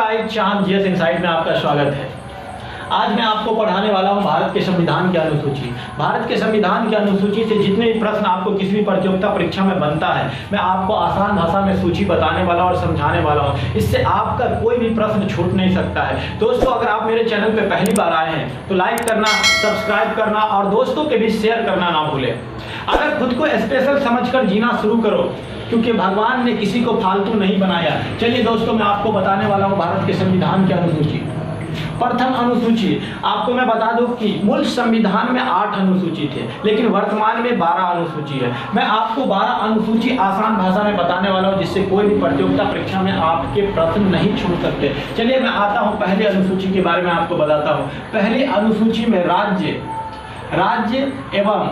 Guys, चांद GS insight में आपका स्वागत है। आज मैं आपको पढ़ाने वाला हूं भारत के संविधान की अनुसूची। भारत के संविधान की अनुसूची से जितने भी प्रश्न आपको किसी भी प्रतियोगिता परीक्षा में बनता है, मैं आपको आसान भाषा में सूची बताने वाला और समझाने वाला हूं। इससे आपका कोई भी प्रश्न छूट नहीं सकता है। दोस्तों, अगर आप मेरे चैनल पे पहली बार आए हैं तो लाइक करना, सब्सक्राइब करना और दोस्तों के बीच शेयर करना ना भूलें। अगर खुद को स्पेशल समझकर जीना शुरू करो, क्योंकि भगवान ने किसी को फालतू नहीं बनाया। चलिए दोस्तों, मैं आपको बताने वाला हूँ भारत के संविधान की अनुसूची। प्रथम अनुसूची, आपको मैं बता दूं कि मूल संविधान में 8 अनुसूची थे, लेकिन वर्तमान में 12 अनुसूची है। मैं आपको 12 अनुसूची आसान भाषा में बताने वाला हूं, जिससे कोई भी प्रतियोगिता परीक्षा में आपके प्रश्न नहीं छूट सकते। चलिए मैं आता हूं पहली अनुसूची के बारे में आपको बताता हूं। पहली अनुसूची में राज्य एवं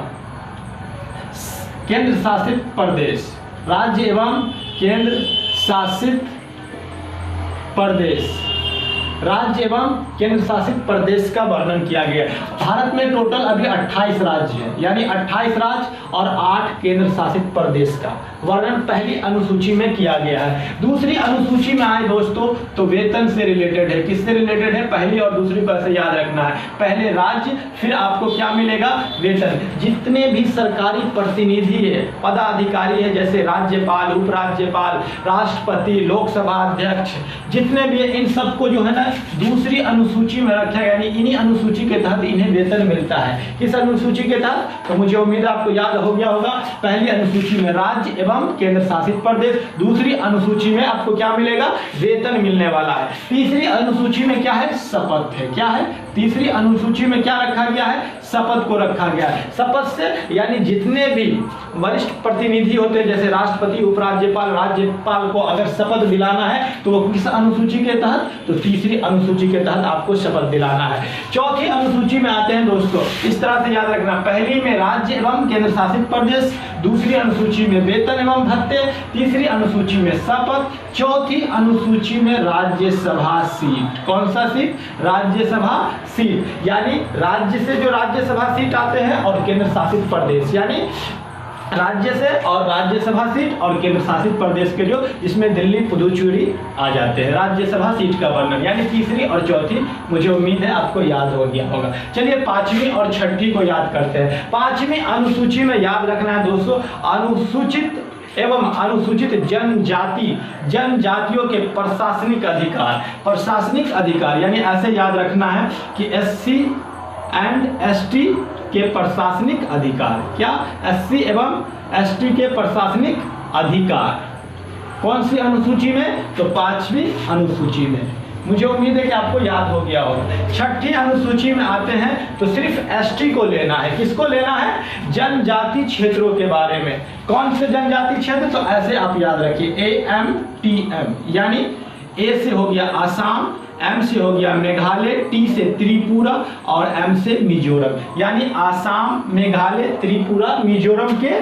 केंद्र शासित प्रदेश, राज्य एवं केंद्र शासित प्रदेश, राज्य एवं केंद्र शासित प्रदेश का वर्णन किया गया। भारत में टोटल अभी 28 राज्य हैं, यानी 28 राज्य और 8 केंद्र शासित प्रदेश का वर्णन पहली अनुसूची में किया गया है। दूसरी अनुसूची में आए दोस्तों तो वेतन से रिलेटेड है। किससे रिलेटेड है? पहली और दूसरी को ऐसे याद रखना है। पहले राज्य, फिर आपको क्या मिलेगा? वेतन। जितने भी सरकारी प्रतिनिधि है, पदाधिकारी है, जैसे राज्यपाल, उपराज्यपाल, राष्ट्रपति, लोकसभा अध्यक्ष, जितने भी इन सबको जो है ना दूसरी अनुसूची में रखा गया, यानी इन्हीं अनुसूची के तहत इन्हें वेतन मिलता है। किस अनुसूची के तहत? तो मुझे उम्मीद है आपको याद हो गया होगा। पहली अनुसूची में राज्य एवं केंद्र शासित प्रदेश, दूसरी अनुसूची में आपको क्या मिलेगा? वेतन मिलने वाला है। तीसरी अनुसूची में क्या है? शपथ है। क्या है? तीसरी अनुसूची में क्या रखा गया है? शपथ को रखा गया है। शपथ से यानी जितने भी वरिष्ठ प्रतिनिधि होते हैं, जैसे राष्ट्रपति, उपराज्यपाल, राज्यपाल को अगर शपथ दिलाना है तो वो किस अनुसूची के तहत? तो तीसरी अनुसूची के तहत आपको शपथ दिलाना है। चौथी अनुसूची में आते हैं दोस्तों, इस तरह से याद रखना। पहली में राज्य एवं केंद्र शासित प्रदेश, दूसरी अनुसूची में वेतन एवं भत्ते, तीसरी अनुसूची में शपथ, चौथी अनुसूची में राज्यसभा सीट। कौन सा सीट? राज्यसभा सीट। यानी राज्य से जो राज्यसभा सीट आते हैं और केंद्र शासित प्रदेश, यानी राज्य से और राज्यसभा सीट और केंद्र शासित प्रदेश के जो जिसमें दिल्ली, पुदुचेरी आ जाते हैं। राज्यसभा सीट का वर्णन, यानी तीसरी और चौथी मुझे उम्मीद है आपको याद हो गया होगा। चलिए पांचवी और छठी को याद करते हैं। पांचवी अनुसूची में याद रखना है दोस्तों, अनुसूचित एवं अनुसूचित जनजातियों के प्रशासनिक अधिकार। प्रशासनिक अधिकार यानी ऐसे याद रखना है कि SC एंड ST के प्रशासनिक अधिकार। क्या? SC एवं ST के प्रशासनिक अधिकार कौन सी अनुसूची में? तो पांचवी अनुसूची में। मुझे उम्मीद है कि आपको याद हो गया होगा। छठी अनुसूची में आते हैं तो सिर्फ ST को लेना है। किसको लेना है? जनजाति क्षेत्रों के बारे में। कौन से जनजाति क्षेत्र? तो ऐसे आप याद रखिए, AMTM, यानी A से हो गया आसाम, M से हो गया मेघालय, T से त्रिपुरा और M से मिजोरम। यानी आसाम, मेघालय, त्रिपुरा, मिजोरम के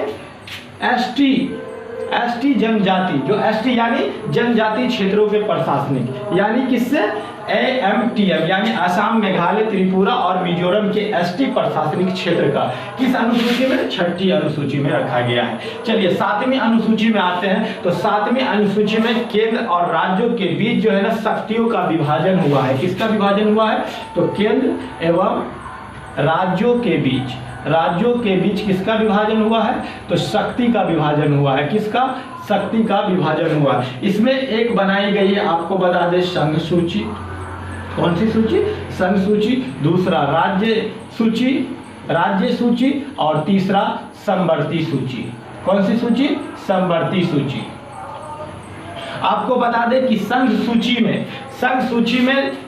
ST जनजाति, जो ST यानी जनजाति क्षेत्रों के प्रशासनिक, यानी किससे? AMTM, यानी आसाम, मेघालय, त्रिपुरा और मिजोरम के ST प्रशासनिक क्षेत्र का किस अनुसूची में? छठी अनुसूची में रखा गया है। चलिए सातवीं अनुसूची में आते हैं तो सातवीं अनुसूची में केंद्र और राज्यों के बीच जो है ना शक्तियों का विभाजन हुआ है। किसका विभाजन हुआ है? तो केंद्र एवं राज्यों के बीच किसका विभाजन हुआ है? तो शक्ति का विभाजन हुआ है। किसका? शक्ति का विभाजन हुआ है। इसमें एक बनाई गई है, आपको बता दें, संघ सूची। कौन सी सूची? संघ सूची। दूसरा राज्य सूची और तीसरा समवर्ती सूची। कौन सी सूची? समवर्ती सूची। आपको बता दें कि संघ सूची में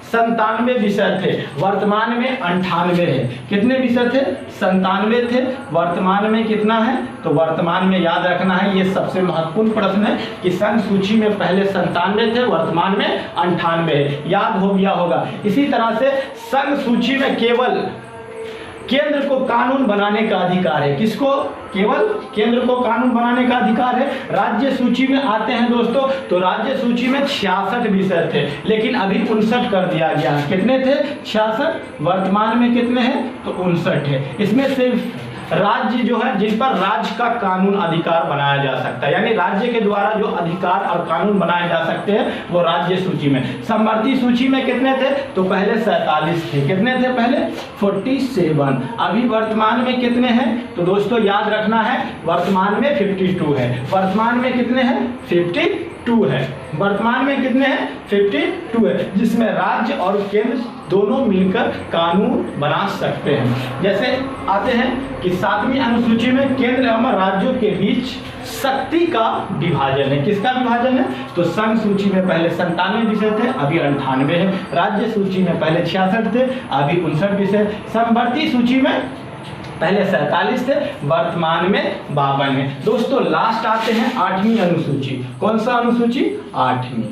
97 विषय थे, वर्तमान में 98 है। कितने विषय थे? 97 थे। वर्तमान में कितना है? तो वर्तमान में याद रखना है, ये सबसे महत्वपूर्ण प्रश्न है कि संघ सूची में पहले 97 थे, वर्तमान में 98 है। याद हो गया होगा। इसी तरह से संघ सूची में केवल केंद्र को कानून बनाने का अधिकार है। किसको? केवल केंद्र को कानून बनाने का अधिकार है। राज्य सूची में आते हैं दोस्तों तो राज्य सूची में 66 विषय थे, लेकिन अभी 59 कर दिया गया। कितने थे? 66। वर्तमान में कितने हैं? तो 59 है। इसमें से राज्य जो है जिन पर राज्य का कानून अधिकार बनाया जा सकता है, यानी राज्य के द्वारा जो अधिकार और कानून बनाए जा सकते हैं वो राज्य सूची में। समवर्ती सूची में कितने थे? तो पहले 47 थे। कितने थे पहले? 47। अभी वर्तमान में कितने हैं? तो दोस्तों याद रखना है, वर्तमान में 52 है। वर्तमान में कितने हैं? 52 है। वर्तमान में कितने हैं? 52 है, जिसमें राज्य और केंद्र दोनों मिलकर कानून बना सकते हैं। जैसे आते हैं कि 7वीं अनुसूची में केंद्र एवं राज्यों के बीच शक्ति का विभाजन है। किसका विभाजन है? तो संघ सूची में पहले 97 विषय थे, अभी 98 है। राज्य सूची में पहले 66 थे, अभी 59 विषय। समवर्ती सूची में पहले 47 थे, वर्तमान में 52 है। दोस्तों लास्ट आते हैं 8वीं अनुसूची। कौन सा अनुसूची? 8वीं,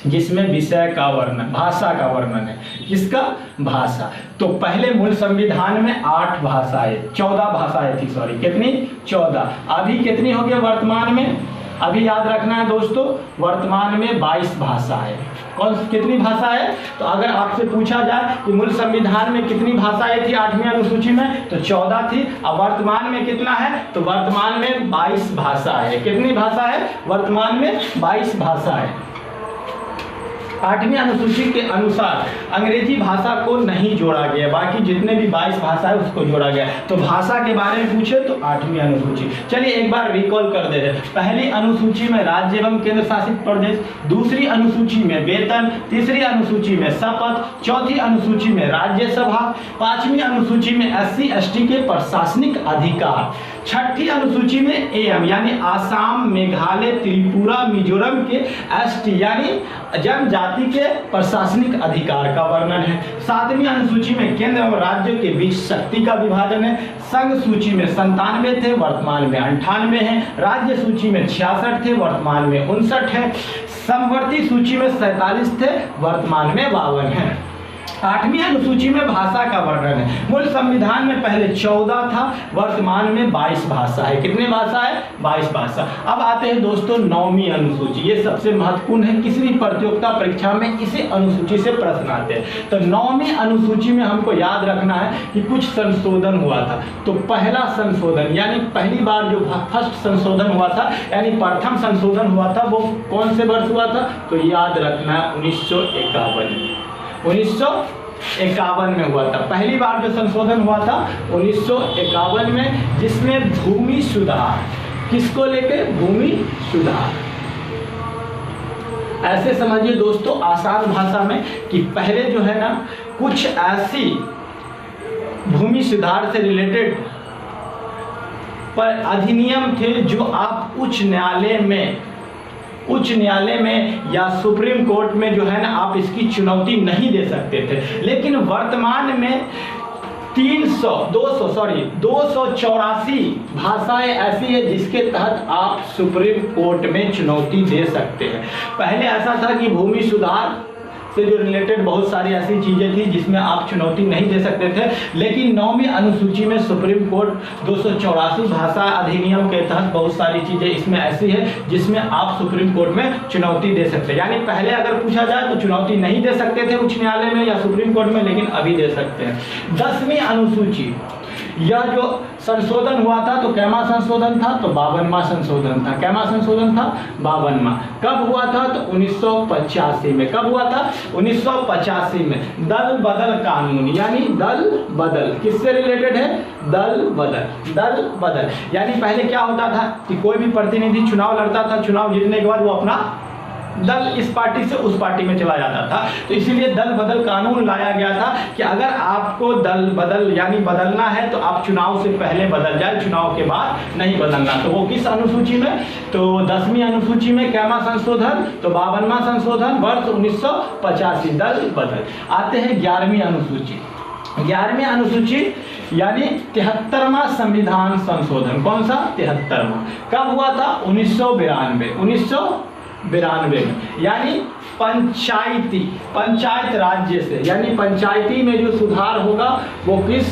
जिसमें विषय का वर्णन, भाषा का वर्णन है। किसका? भाषा। तो पहले मूल संविधान में 8 भाषाएं, 14 भाषाएं थी, सॉरी कितनी? 14। अभी कितनी हो गई वर्तमान में? अभी याद रखना है दोस्तों, वर्तमान में 22 भाषा है। कौन कितनी भाषा है? तो अगर आपसे पूछा जाए कि मूल संविधान में कितनी भाषाएं थी 8वीं अनुसूची में, तो 14 थी। अब वर्तमान में कितना है? तो वर्तमान में 22 भाषा है। कितनी भाषा है? वर्तमान में 22 भाषा है। 8वीं अनुसूची के अनुसार अंग्रेजी भाषा को नहीं जोड़ा गया, बाकी जितने भी 22 भाषा है उसको जोड़ा गया। तो भाषा के बारे में पूछे तो 8वीं अनुसूची। चलिए एक बार रिकॉल कर दे रहे। पहली अनुसूची में राज्य एवं केंद्र शासित प्रदेश, दूसरी अनुसूची में वेतन, तीसरी अनुसूची में शपथ, चौथी अनुसूची में राज्यसभा, 5वीं अनुसूची में SC ST के प्रशासनिक अधिकार, 6ठी अनुसूची में AM यानी आसाम, मेघालय, त्रिपुरा, मिजोरम के ST यानी जनजाति के प्रशासनिक अधिकार का वर्णन है। 7वीं अनुसूची में केंद्र और राज्यों के बीच शक्ति का विभाजन है। संघ सूची में 97 थे, वर्तमान में 98 है। राज्य सूची में 66 थे, वर्तमान में 59 है। समवर्ती सूची में 47 थे, वर्तमान में 52 है। 8वीं अनुसूची में भाषा का वर्णन है। मूल संविधान में पहले 14 था, वर्तमान में 22 भाषा है। कितने भाषा है? 22 भाषा। अब आते हैं दोस्तों 9वीं अनुसूची। ये सबसे महत्वपूर्ण है, किसी भी प्रतियोगिता परीक्षा में इसी अनुसूची से प्रश्न आते हैं। तो 9वीं अनुसूची में हमको याद रखना है कि कुछ संशोधन हुआ था। तो पहला संशोधन यानी पहली बार जो फर्स्ट संशोधन हुआ था, यानी प्रथम संशोधन हुआ था, वो कौन से वर्ष हुआ था? तो याद रखना है 1951 में हुआ था। पहली बार जो संशोधन हुआ था 1951 में, जिसमें भूमि सुधार, किसको लेके? भूमि सुधार। ऐसे समझिए दोस्तों आसान भाषा में कि पहले जो है ना कुछ ऐसी भूमि सुधार से रिलेटेड पर अधिनियम थे जो आप उच्च न्यायालय में या सुप्रीम कोर्ट में जो है ना आप इसकी चुनौती नहीं दे सकते थे। लेकिन वर्तमान में 284 भाषाएं ऐसी है जिसके तहत आप सुप्रीम कोर्ट में चुनौती दे सकते हैं। पहले ऐसा था कि भूमि सुधार से जो रिलेटेड बहुत सारी ऐसी चीज़ें थी जिसमें आप चुनौती नहीं दे सकते थे, लेकिन 9वीं अनुसूची में सुप्रीम कोर्ट 284 भाषा अधिनियम के तहत बहुत सारी चीज़ें इसमें ऐसी है जिसमें आप सुप्रीम कोर्ट में चुनौती दे सकते हैं। यानी पहले अगर पूछा जाए तो चुनौती नहीं दे सकते थे उच्च न्यायालय में या सुप्रीम कोर्ट में, लेकिन अभी दे सकते हैं। 10वीं अनुसूची, यह जो संशोधन हुआ था तो कैमा संशोधन था? तो 52वां संशोधन था। कैमा संशोधन था? 52वां। कब हुआ था? तो 1985 में। कब हुआ था? 1985 में। दल बदल कानून, यानी दल बदल किससे रिलेटेड है? दल बदल यानी पहले क्या होता था कि कोई भी प्रतिनिधि चुनाव लड़ता था, चुनाव जीतने के बाद वो अपना दल इस पार्टी से उस पार्टी में चला जाता था। तो इसीलिए दल बदल कानून लाया गया था कि अगर आपको दल बदल यानी बदलना है तो आप चुनाव से पहले बदल जाए, चुनाव के बाद नहीं बदलना। तो वो किस अनुसूची में? तो 10वीं अनुसूची में। कैमा संशोधन? तो 52वां संशोधन, वर्ष 1985, दल बदल। आते हैं 11वीं अनुसूची। 11वीं अनुसूची यानी 73वां संविधान संशोधन। कौन सा? 73वां। कब हुआ था? 1992 में। यानी पंचायत राज्य से, यानी पंचायती में जो सुधार होगा वो किस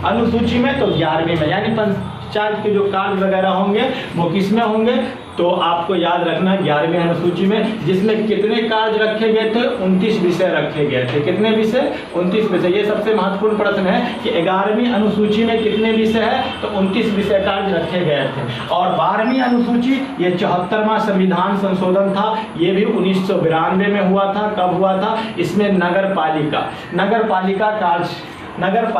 अनुसूची में? तो 11वीं में। यानी पंचायत के जो कार्य वगैरह होंगे वो किस में होंगे? तो आपको याद रखना 11वीं अनुसूची में जिसमें कितने कार्य रखे गए थे, 29 विषय रखे गए थे। कितने विषय? 29 विषय। ये सबसे महत्वपूर्ण प्रश्न है कि 11वीं अनुसूची में कितने विषय है, तो 29 विषय कार्य रखे गए थे। और 12वीं अनुसूची ये 74वां संविधान संशोधन था, ये भी 1992 में हुआ था। कब हुआ था? इसमें नगर पालिका कार्य, नगर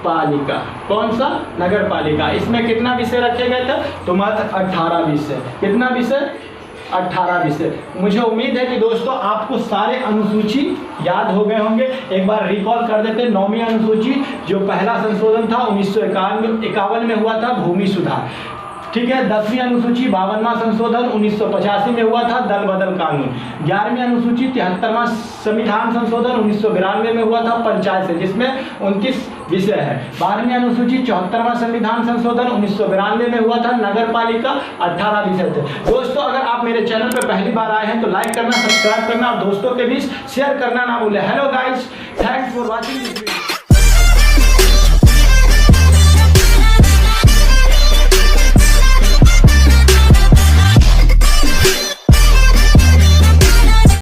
पालिका कौन सा? नगर पालिका। इसमें कितना विषय रखे गए थे? तो मात्र 18 विषय। कितना विषय? 18 विषय। मुझे उम्मीद है कि दोस्तों आपको सारे अनुसूची याद हो गए होंगे। एक बार रिकॉल कर देते हैं। 9वीं अनुसूची जो पहला संशोधन था 1951 में हुआ था, भूमि सुधार। ठीक है। 10वीं अनुसूची 52वां संशोधन 1985 में हुआ था, दल बदल कानून। 11वीं अनुसूची 73वां संविधान संशोधन 1992 में हुआ था, पंचायत से, जिसमें 29 विषय है। 12वीं अनुसूची 74वां संविधान संशोधन 1992 में हुआ था, नगर पालिका 18 विषय थे। दोस्तों अगर आप मेरे चैनल पर पहली बार आए हैं तो लाइक करना, सब्सक्राइब करना और दोस्तों के बीच शेयर करना ना भूलें। Hello guys, thanks for watching this video.